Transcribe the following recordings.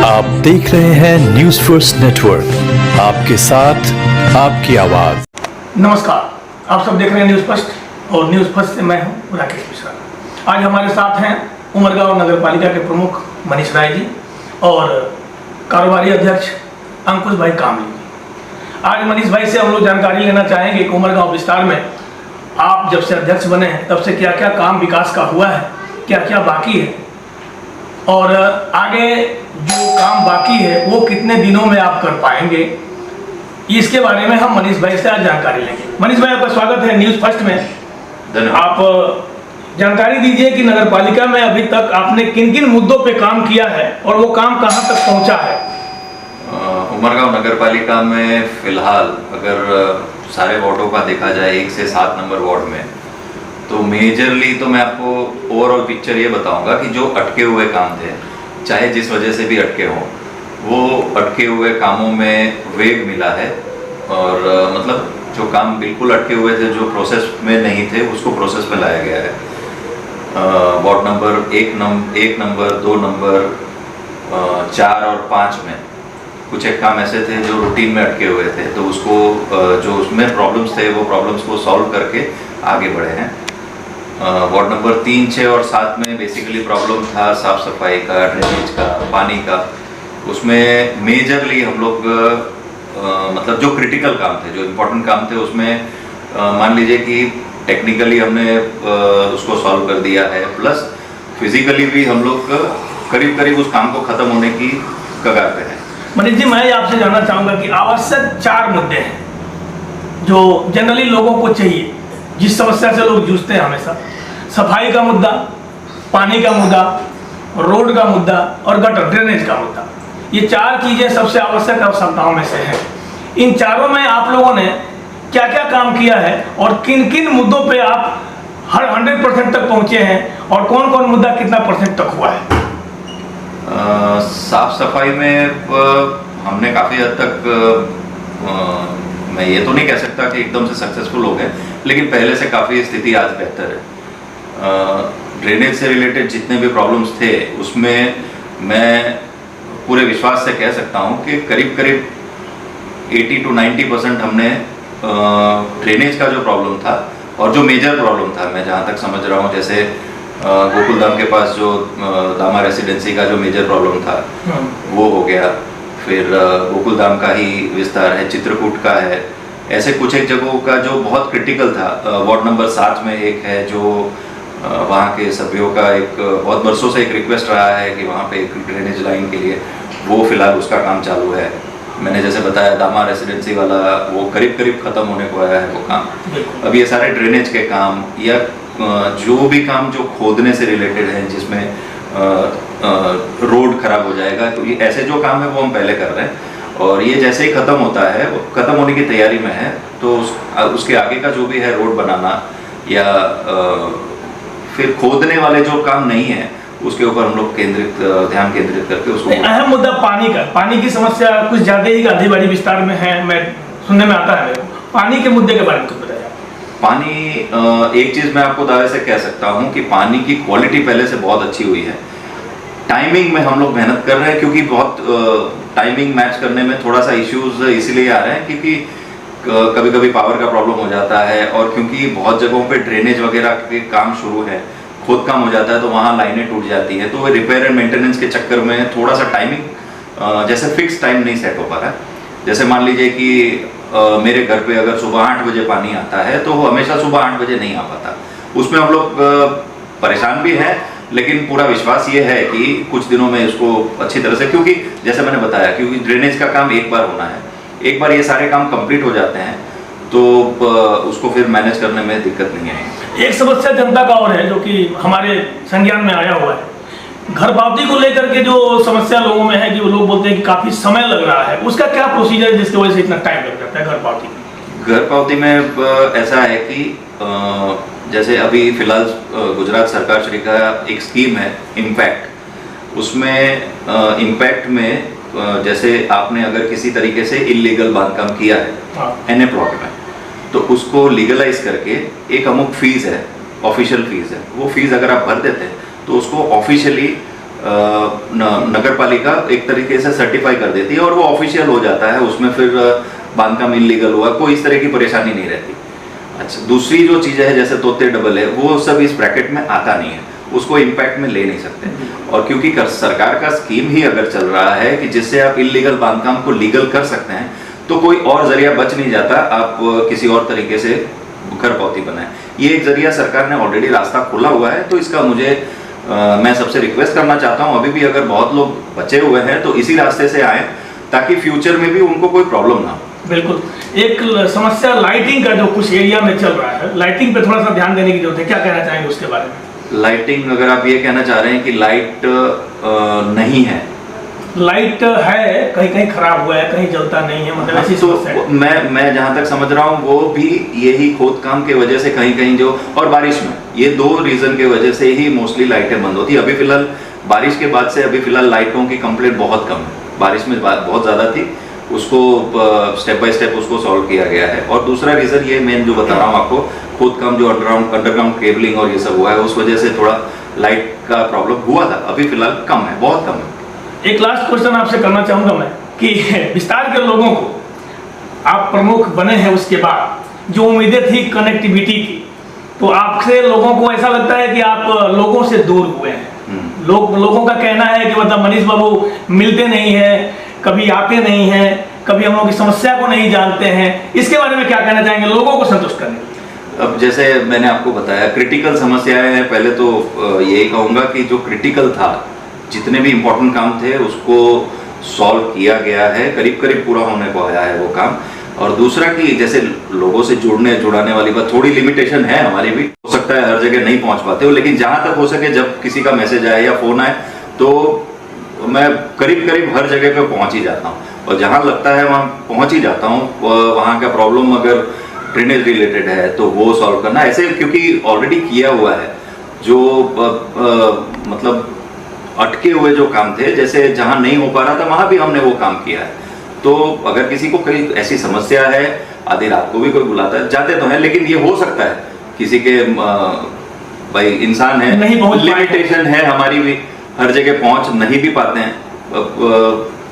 आप देख रहे हैं न्यूज फर्स्ट नेटवर्क, आपके साथ आपकी आवाज। नमस्कार, आप सब देख रहे हैं न्यूज फर्स्ट और न्यूज फर्स्ट से मैं हूं राकेश मिश्रा। आज हमारे साथ हैं उमरगांव नगर पालिका के प्रमुख मनीष राय जी और कारोबारी अध्यक्ष अंकुश भाई कामली जी। आज मनीष भाई से हम लोग जानकारी लेना चाहेंगे कि उमरगांव विस्तार में आप जब से अध्यक्ष बने हैं तब से क्या क्या काम विकास का हुआ है, क्या क्या बाकी है और आगे जो काम बाकी है वो कितने दिनों में आप कर पाएंगे, इसके बारे में हम मनीष भाई से आज जानकारी लेंगे। मनीष भाई, आपका स्वागत है न्यूज फर्स्ट में। आप जानकारी दीजिए कि नगर पालिका में अभी तक आपने किन किन मुद्दों पे काम किया है और वो काम कहां तक पहुंचा है। उमरगांव नगर पालिका में फिलहाल अगर सारे वार्डों का देखा जाए 1 से 7 नंबर वार्ड में, तो मेजरली तो मैं आपको ओवरऑल पिक्चर ये बताऊंगा कि जो अटके हुए काम थे, चाहे जिस वजह से भी अटके हों, वो अटके हुए कामों में वेग मिला है और मतलब जो काम बिल्कुल अटके हुए थे, जो प्रोसेस में नहीं थे, उसको प्रोसेस में लाया गया है। वार्ड नंबर 1 नंबर 2 नंबर 4 और 5 में कुछ एक काम ऐसे थे जो रूटीन में अटके हुए थे, तो उसको जो उसमें प्रॉब्लम्स थे वो प्रॉब्लम्स को सॉल्व करके आगे बढ़े हैं। वार्ड नंबर 3, 6 और 7 में बेसिकली प्रॉब्लम था साफ सफाई का, ड्रेनेज का, पानी का। उसमें मेजरली हम लोग मतलब जो क्रिटिकल काम थे, जो इम्पोर्टेंट काम थे, उसमें मान लीजिए कि टेक्निकली हमने उसको सॉल्व कर दिया है, प्लस फिजिकली भी हम लोग करीब करीब उस काम को ख़त्म होने की कगार पे हैं। मनीष जी, मैं आपसे जानना चाहूँगा कि आवश्यक 4 मुद्दे हैं जो जनरली लोगों को चाहिए, जिस समस्या से लोग जूझते हैं हमेशा। सफाई का मुद्दा, पानी का मुद्दा, रोड का मुद्दा और गटर ड्रेनेज का मुद्दा। ये 4 चीज़ें सबसे आवश्यक आवश्यकताओं में से हैं। इन चारों में आप लोगों ने क्या क्या काम किया है और किन किन मुद्दों पे आप हर 100% तक पहुँचे हैं और कौन कौन मुद्दा कितना % तक हुआ है। साफ सफाई में हमने काफ़ी हद तक मैं ये तो नहीं कह सकता कि एकदम से सक्सेसफुल हो गए, लेकिन पहले से काफ़ी स्थिति आज बेहतर है। ड्रेनेज से रिलेटेड जितने भी प्रॉब्लम्स थे उसमें मैं पूरे विश्वास से कह सकता हूँ कि करीब करीब 80 to 90% हमने ड्रेनेज का जो प्रॉब्लम था और जो मेजर प्रॉब्लम था, मैं जहाँ तक समझ रहा हूँ, जैसे गोकुलधाम के पास जो दामा रेसिडेंसी का जो मेजर प्रॉब्लम था वो हो गया। फिर गोकुलधाम का ही विस्तार है, चित्रकूट का है, ऐसे कुछ एक जगहों का जो बहुत क्रिटिकल था। वार्ड नंबर 7 में एक है जो वहाँ के सभ्यों का एक बहुत बरसों से एक रिक्वेस्ट रहा है कि वहाँ पे एक ड्रेनेज लाइन के लिए, वो फिलहाल उसका काम चालू है। मैंने जैसे बताया दामा रेसिडेंसी वाला वो करीब करीब ख़त्म होने को आया है वो काम। अब ये सारे ड्रेनेज के काम या जो भी काम जो खोदने से रिलेटेड है, जिसमें रोड खराब हो जाएगा, तो ये ऐसे जो काम है वो हम पहले कर रहे हैं और ये जैसे ही ख़त्म होता है, वो ख़त्म होने की तैयारी में है, तो उसके आगे का जो भी है रोड बनाना या फिर खोदने वाले जो काम नहीं है उसके ऊपर हम लोग ध्यान केंद्रित करके उसको। अहम मुद्दा पानी का, पानी की समस्या कुछ ज़्यादा ही गांधीवाड़ी विस्तार में है, मैं सुनने में आता है। पानी के मुद्दे के बारे में कुछ बताइए। पानी, एक चीज़ मैं आपको दावे से कह सकता हूँ कि पानी की क्वालिटी पहले से बहुत अच्छी हुई है। टाइमिंग में हम लोग मेहनत कर रहे हैं, क्योंकि बहुत टाइमिंग मैच करने में थोड़ा सा इश्यूज इसलिए आ रहे हैं क्योंकि कभी कभी पावर का प्रॉब्लम हो जाता है और क्योंकि बहुत जगहों पे ड्रेनेज वगैरह के काम शुरू है, खुद काम हो जाता है, तो वहाँ लाइनें टूट जाती हैं, तो वो रिपेयर एंड मेंटेनेंस के चक्कर में थोड़ा सा टाइमिंग जैसे फिक्स टाइम नहीं सेट हो पा रहा है। जैसे मान लीजिए कि मेरे घर पे अगर सुबह 8 बजे पानी आता है तो वो हमेशा सुबह 8 बजे नहीं आ पाता। उसमें हम लोग परेशान भी हैं, लेकिन पूरा विश्वास ये है कि कुछ दिनों में इसको अच्छी तरह से, क्योंकि जैसे मैंने बताया, क्योंकि ड्रेनेज का काम एक बार होना है, एक बार ये सारे काम कंप्लीट हो जाते हैं तो उसको फिर मैनेज करने में दिक्कत नहीं आएगी। एक समस्या जनता का और है जो कि हमारे संज्ञान में आया हुआ है, घर पावती को लेकर के जो समस्या लोगों में है कि वो लोग बोलते हैं कि काफ़ी समय लग रहा है, उसका क्या प्रोसीजर है जिसकी वजह से इतना टाइम लग जाता है घर पावती में? घर पावती में ऐसा है कि जैसे अभी फिलहाल गुजरात सरकार श्री का एक स्कीम है इम्पैक्ट, उसमें इम्पैक्ट में जैसे आपने अगर किसी तरीके से इलीगल बांधकाम किया है एनए प्लॉट में, तो उसको लीगलाइज करके एक अमुक फीस है, ऑफिशियल फीस है, वो फीस अगर आप भर देते हैं तो उसको ऑफिशियली नगर पालिका एक तरीके से सर्टिफाई कर देती है और वो ऑफिशियल हो जाता है, उसमें फिर बांधकाम इलीगल हुआ, कोई इस तरह की परेशानी नहीं रहती। अच्छा, दूसरी जो चीज़ है जैसे तोते डबल है, वो सब इस ब्रैकेट में आता नहीं है, उसको इम्पैक्ट में ले नहीं सकते। और क्योंकि सरकार का स्कीम ही अगर चल रहा है कि जिससे आप इलीगल बांधकाम को लीगल कर सकते हैं, तो कोई और जरिया बच नहीं जाता आप किसी और तरीके से घर पौती बनाए। ये एक जरिया सरकार ने ऑलरेडी रास्ता खोला हुआ है, तो इसका मुझे मैं सबसे रिक्वेस्ट करना चाहता हूँ, अभी भी अगर बहुत लोग बचे हुए हैं तो इसी रास्ते से आए ताकि फ्यूचर में भी उनको कोई प्रॉब्लम ना हो। बिल्कुल। एक समस्या लाइटिंग का जो कुछ एरिया में चल रहा है, लाइटिंग पे थोड़ा सा ध्यान देने की जरूरत है, क्या कहना चाहेंगे उसके बारे में? लाइटिंग, अगर आप ये कहना चाह रहे हैं कि लाइट नहीं है, लाइट है, कहीं कहीं खराब हुआ है, कहीं जलता नहीं है, मतलब ऐसी समस्या है। मैं जहां तक समझ रहा हूँ वो भी यही खोद काम के वजह से कहीं कहीं जो, और बारिश में, ये दो रीजन के वजह से ही मोस्टली लाइटें बंद होती है। अभी फिलहाल बारिश के बाद से अभी फिलहाल लाइटों की कंप्लेंट बहुत कम है, बारिश में बहुत ज़्यादा थी, उसको स्टेप बाय स्टेप उसको सॉल्व किया गया है। और दूसरा रीज़न ये मेन जो बता रहा हूँ आपको, खोद काम जो अंडरग्राउंड केबलिंग और ये सब हुआ है, उस वजह से थोड़ा लाइट का प्रॉब्लम हुआ था, अभी फिलहाल कम है, बहुत कम है। एक लास्ट क्वेश्चन आपसे करना चाहूंगा मैं कि विस्तार के लोगों को आप प्रमुख बने हैं, उसके बाद जो उम्मीदें थी कनेक्टिविटी की, तो आपसे लोगों को ऐसा लगता है कि आप लोगों से दूर हुए हैं। लोगों का कहना है कि मतलब मनीष बाबू मिलते नहीं हैं, कभी आते नहीं हैं, कभी हम लोग की समस्या को नहीं जानते हैं, इसके बारे में क्या कहना चाहेंगे लोगों को संतुष्ट करने के लिए? अब जैसे मैंने आपको बताया, क्रिटिकल समस्याएं हैं, पहले तो यही कहूँगा कि जो क्रिटिकल था, जितने भी इम्पोर्टेंट काम थे उसको सॉल्व किया गया है, करीब करीब पूरा होने को आया है वो काम। और दूसरा कि जैसे लोगों से जुड़ाने वाली बात, थोड़ी लिमिटेशन है हमारी भी, हो सकता है हर जगह नहीं पहुंच पाते हो, लेकिन जहां तक हो सके जब किसी का मैसेज आए या फोन आए तो मैं करीब करीब हर जगह पे पहुंच ही जाता हूँ, और जहां लगता है वहां पहुंच ही जाता हूँ। वहां का प्रॉब्लम अगर ड्रेनेज रिलेटेड है तो वो सॉल्व करना, ऐसे क्योंकि ऑलरेडी किया हुआ है, जो मतलब अटके हुए जो काम थे, जैसे जहां नहीं हो पा रहा था वहां भी हमने वो काम किया है। तो अगर किसी को कोई ऐसी समस्या है, आधी रात को भी कोई बुलाता है, जाते तो हैं, लेकिन ये हो सकता है किसी के भाई इंसान है, लिमिटेशन है, हमारी भी हर जगह पहुंच नहीं भी पाते हैं।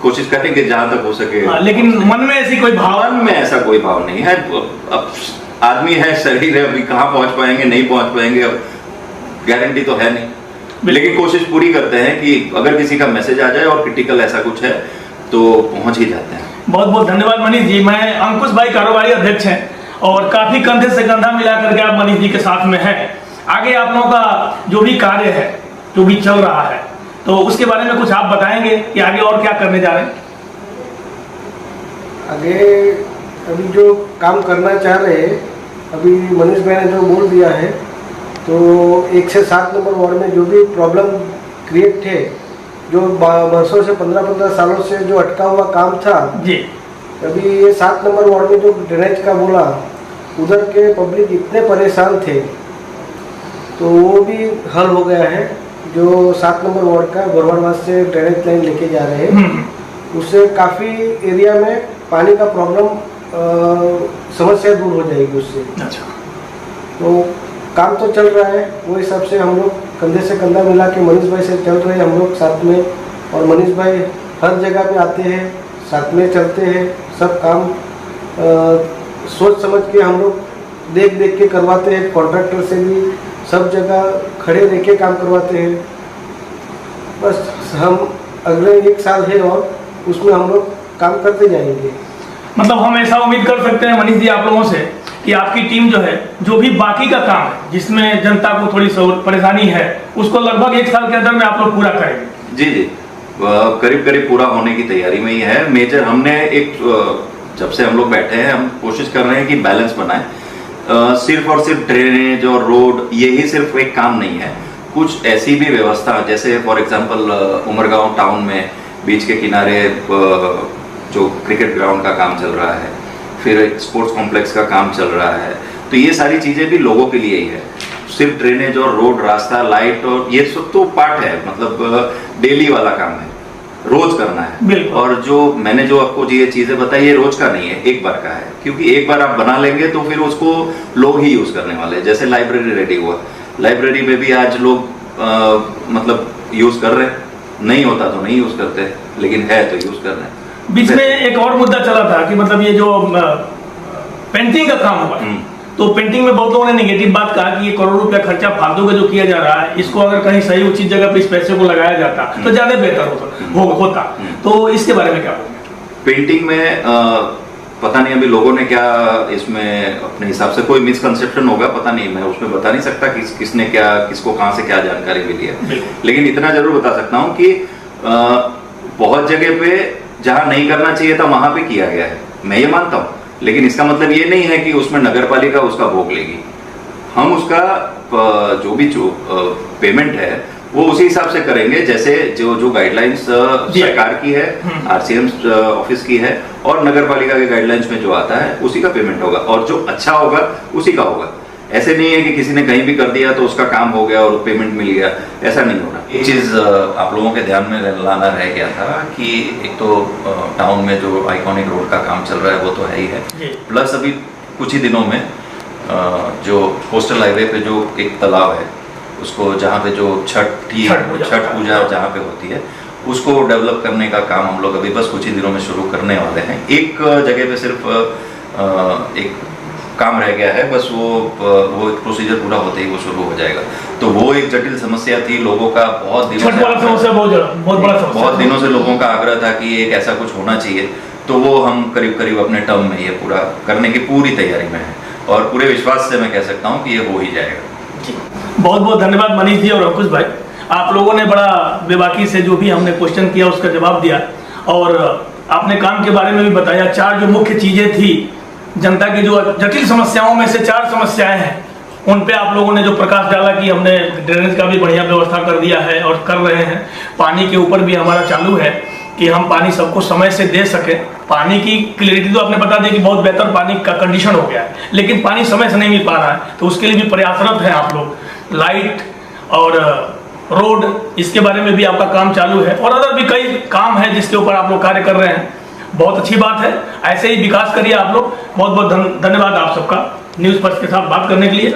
कोशिश करेंगे जहां तक हो सके। लेकिन मन में ऐसी कोई मन में ऐसा कोई भाव नहीं है। अब आदमी है, शरीर है, अभी कहाँ पहुंच पाएंगे नहीं पहुंच पाएंगे, अब गारंटी तो है नहीं, लेकिन कोशिश पूरी करते हैं कि अगर किसी का मैसेज आ जाए और क्रिटिकल ऐसा कुछ है तो पहुंच ही जाते हैं। बहुत बहुत धन्यवाद मनीष जी। मैं अंकुश भाई कारोबारी अध्यक्ष हैं और काफी कंधे से कंधा मिला करके आप मनीष जी के साथ में हैं। आगे आप लोगों का जो भी कार्य है, जो भी चल रहा है, तो उसके बारे में कुछ आप बताएंगे कि आगे और क्या करने जा रहे हैं? आगे अभी जो काम करना चाह रहे हैं, अभी मनीष भाई ने जो बोल दिया है, तो 1 से 7 नंबर वार्ड में जो भी प्रॉब्लम क्रिएट थे, जो बरसों से 15-15 सालों से जो अटका हुआ काम था जी, अभी ये 7 नंबर वार्ड में जो ड्रेनेज का बोला, उधर के पब्लिक इतने परेशान थे तो वो भी हल हो गया है। जो 7 नंबर वार्ड का गोरवाड़वास से ड्रेनेज लाइन लेके जा रहे हैं, उससे काफ़ी एरिया में पानी का प्रॉब्लम समस्या दूर हो जाएगी उससे। अच्छा, तो काम तो चल रहा है, वो हिसाब से हम लोग कंधे से कंधा मिला के मनीष भाई से चल रहे हैं हम लोग साथ में, और मनीष भाई हर जगह पे आते हैं, साथ में चलते हैं, सब काम सोच समझ के हम लोग देख देख के करवाते हैं। कॉन्ट्रैक्टर से भी सब जगह खड़े रह के काम करवाते हैं। बस हम अगले 1 साल है और उसमें हम लोग काम करते जाएंगे। मतलब हम ऐसा उम्मीद कर सकते हैं मनीष जी आप लोगों से कि आपकी टीम जो है, जो भी बाकी का काम है जिसमें जनता को थोड़ी परेशानी है, उसको लगभग 1 साल के अंदर में आप लोग पूरा करेंगे? जी जी, करीब करीब पूरा होने की तैयारी में ही है। मेजर हमने एक, जब से हम लोग बैठे हैं, हम कोशिश कर रहे हैं कि बैलेंस बनाए। सिर्फ और सिर्फ ड्रेनेज और रोड यही सिर्फ एक काम नहीं है, कुछ ऐसी भी व्यवस्था, जैसे फॉर एग्जांपल उमरगांव टाउन में बीच के किनारे जो क्रिकेट ग्राउंड का काम चल रहा है, फिर स्पोर्ट्स कॉम्प्लेक्स का काम चल रहा है, तो ये सारी चीज़ें भी लोगों के लिए ही है। सिर्फ ड्रेनेज और रोड, रास्ता, लाइट और ये सब तो पार्ट है, मतलब डेली वाला काम है, रोज करना है। और जो मैंने जो आपको ये चीज़ें बताई, ये रोज का नहीं है, एक बार का है, क्योंकि एक बार आप बना लेंगे तो फिर उसको लोग ही यूज़ करने वाले हैं। जैसे लाइब्रेरी रेडी हुआ, लाइब्रेरी में भी आज लोग मतलब यूज़ कर रहे हैं, नहीं होता तो नहीं यूज करते, लेकिन है तो यूज कर रहे हैं। बीच में एक और मुद्दा चला था कि मतलब ये जो पेंटिंग का काम हुआ है, तो पेंटिंग में बहुत लोगों ने नेगेटिव बात कहा कि ये करोड़ रुपया खर्चा फालतू का जो किया जा रहा है, इसको अगर कहीं सही उचित जगह पे इस पैसे को लगाया जाता तो ज्यादा बेहतर होता। तो इसके बारे में क्या बोलेंगे? पेंटिंग में पता नहीं अभी लोगों ने क्या इसमें अपने हिसाब से कोई मिसकंसेप्शन होगा, पता नहीं, मैं उसमें बता नहीं सकता किसने क्या, किसको कहां से क्या जानकारी मिली है, लेकिन इतना जरूर बता सकता हूं कि बहुत जगह पे जहां नहीं करना चाहिए था वहां पे किया गया है, मैं ये मानता हूं। लेकिन इसका मतलब ये नहीं है कि उसमें नगर पालिका उसका भोग लेगी। हम उसका जो भी पेमेंट है वो उसी हिसाब से करेंगे जैसे जो गाइडलाइंस सरकार की है, आरसीएम ऑफिस की है और नगर पालिका के गाइडलाइंस में जो आता है उसी का पेमेंट होगा, और जो अच्छा होगा उसी का होगा। ऐसे नहीं है कि किसी ने कहीं भी कर दिया तो उसका काम हो गया और पेमेंट मिल गया, ऐसा नहीं होना। एक चीज आप लोगों के ध्यान में लाना रह गया था कि एक तो टाउन में जो आइकॉनिक रोड का काम चल रहा है वो तो है ही है, प्लस अभी कुछ ही दिनों में जो कोस्टल हाईवे पे जो एक तालाब है उसको, जहाँ पे जो छठ पूजा जहाँ पे होती है, उसको डेवलप करने का काम हम लोग अभी बस कुछ ही दिनों में शुरू करने वाले हैं। एक जगह पे सिर्फ एक काम रह गया है, बस वो एक प्रोसीजर पूरा होते ही वो शुरू हो जाएगा। तो वो एक जटिल समस्या थी लोगों का, बहुत दिनों से लोगों का आग्रह था कि एक ऐसा कुछ होना चाहिए, तो वो हम करीब अपने टर्म में ये पूरा करने की पूरी तैयारी में है, और पूरे विश्वास से मैं कह सकता हूँ कि ये हो ही जाएगा। बहुत बहुत धन्यवाद मनीष जी और अंकुश भाई, आप लोगों ने बड़ा बेबाकी से जो भी हमने क्वेश्चन किया उसका जवाब दिया, और आपने काम के बारे में भी बताया। 4 जो मुख्य चीजें थी, जनता की जो जटिल समस्याओं में से 4 समस्याएं हैं, उन पे आप लोगों ने जो प्रकाश डाला कि हमने ड्रेनेज का भी बढ़िया व्यवस्था कर दिया है और कर रहे हैं। पानी के ऊपर भी हमारा चालू है कि हम पानी सबको समय से दे सके। पानी की क्लियरिटी तो आपने बता दी कि बहुत बेहतर पानी का कंडीशन हो गया है, लेकिन पानी समय से नहीं मिल पा रहा है, तो उसके लिए भी प्रयासरत हैं आप लोग। लाइट और रोड, इसके बारे में भी आपका काम चालू है, और अदर भी कई काम है जिसके ऊपर आप लोग कार्य कर रहे हैं। बहुत अच्छी बात है, ऐसे ही विकास करिए आप लोग। बहुत बहुत धन्यवाद आप सबका न्यूज़ फर्स्ट के साथ बात करने के लिए।